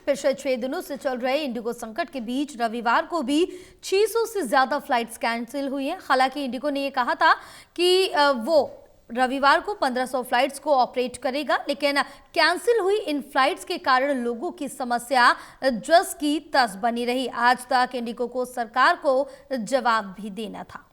पिछले 6 दिनों से चल रहे इंडिगो संकट के बीच रविवार को भी 600 से ज्यादा फ्लाइट्स कैंसिल हुई हैं। हालांकि इंडिगो ने ये कहा था कि वो रविवार को 1500 फ्लाइट्स को ऑपरेट करेगा, लेकिन कैंसिल हुई इन फ्लाइट्स के कारण लोगों की समस्या जस की तस बनी रही। आज तक इंडिगो को सरकार को जवाब भी देना था।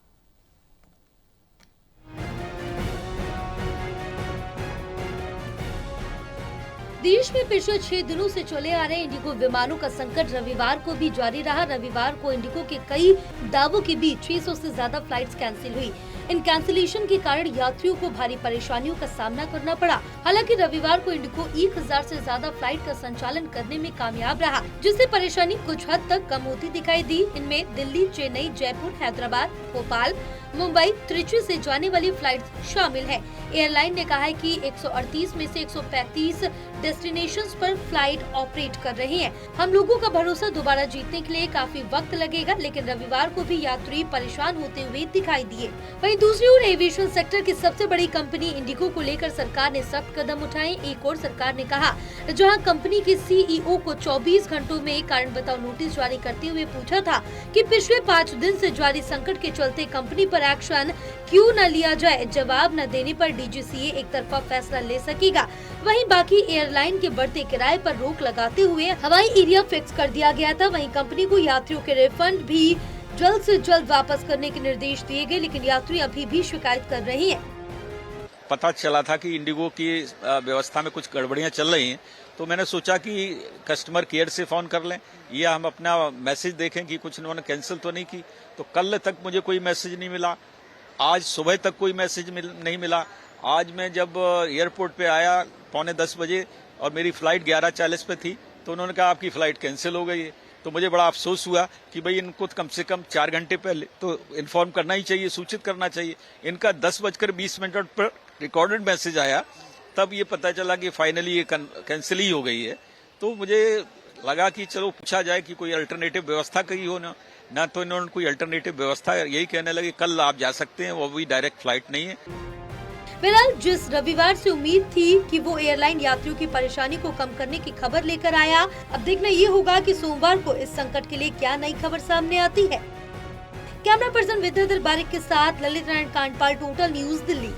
देश में पिछले 6 दिनों से चले आ रहे इंडिगो विमानों का संकट रविवार को भी जारी रहा। रविवार को इंडिगो के कई दावों के बीच 600 से ज्यादा फ्लाइट्स कैंसिल हुई। इन कैंसिलेशन के कारण यात्रियों को भारी परेशानियों का सामना करना पड़ा। हालांकि रविवार को इंडिगो 1000 से ज्यादा फ्लाइट का संचालन करने में कामयाब रहा, जिससे परेशानी कुछ हद तक कम होती दिखाई दी। इनमें दिल्ली, चेन्नई, जयपुर, हैदराबाद, भोपाल, मुंबई, त्रिची से जाने वाली फ्लाइट्स शामिल है। एयरलाइन ने कहा है कि 138 में से 135 डेस्टिनेशंस पर फ्लाइट ऑपरेट कर रही हैं। हम लोगों का भरोसा दोबारा जीतने के लिए काफी वक्त लगेगा, लेकिन रविवार को भी यात्री परेशान होते हुए दिखाई दिए। वहीं दूसरी ओर एविएशन सेक्टर की सबसे बड़ी कंपनी इंडिगो को लेकर सरकार ने सख्त कदम उठाए। एक और सरकार ने कहा, जहां कंपनी के सीईओ को 24 घंटों में कारण बताओ नोटिस जारी करते हुए पूछा था कि पिछले 5 दिन से जारी संकट के चलते कंपनी पर एक्शन क्यों न लिया जाए। जवाब न देने पर डीजीसीए एक तरफा फैसला ले सकेगा। वहीं बाकी एयरलाइन के बढ़ते किराए पर रोक लगाते हुए हवाई एरिया फिक्स कर दिया गया था। वहीं कंपनी को यात्रियों के रिफंड भी जल्द से जल्द वापस करने के निर्देश दिए गए, लेकिन यात्री अभी भी शिकायत कर रहे हैं। पता चला था कि इंडिगो की व्यवस्था में कुछ गड़बड़ियां चल रही हैं, तो मैंने सोचा कि कस्टमर केयर से फोन कर लें या हम अपना मैसेज देखें कि कुछ उन्होंने कैंसिल तो नहीं की। तो कल तक मुझे कोई मैसेज नहीं मिला, आज सुबह तक कोई मैसेज नहीं मिला। आज मैं जब एयरपोर्ट पे आया 9:45 बजे और मेरी फ्लाइट 11:40 पे थी, तो उन्होंने कहा आपकी फ्लाइट कैंसिल हो गई है। तो मुझे बड़ा अफसोस हुआ कि भाई इनको कम से कम 4 घंटे पहले तो इन्फॉर्म करना ही चाहिए, सूचित करना चाहिए। इनका 10:20 पर रिकॉर्डेड मैसेज आया, तब ये पता चला कि फाइनली ये कैंसिल ही हो गई है। तो मुझे लगा कि चलो पूछा जाए कि कोई अल्टरनेटिव व्यवस्था कही हो ना, तो इन्होंने कोई अल्टरनेटिव व्यवस्था, यही कहने लगे कल आप जा सकते हैं, वो भी डायरेक्ट फ्लाइट नहीं है। फिलहाल जिस रविवार से उम्मीद थी कि वो एयरलाइन यात्रियों की परेशानी को कम करने की खबर लेकर आया, अब देखना ये होगा कि सोमवार को इस संकट के लिए क्या नई खबर सामने आती है। कैमरा पर्सन विद्याधर बारिक के साथ ललित नारायण कांडपाल, टोटल न्यूज, दिल्ली।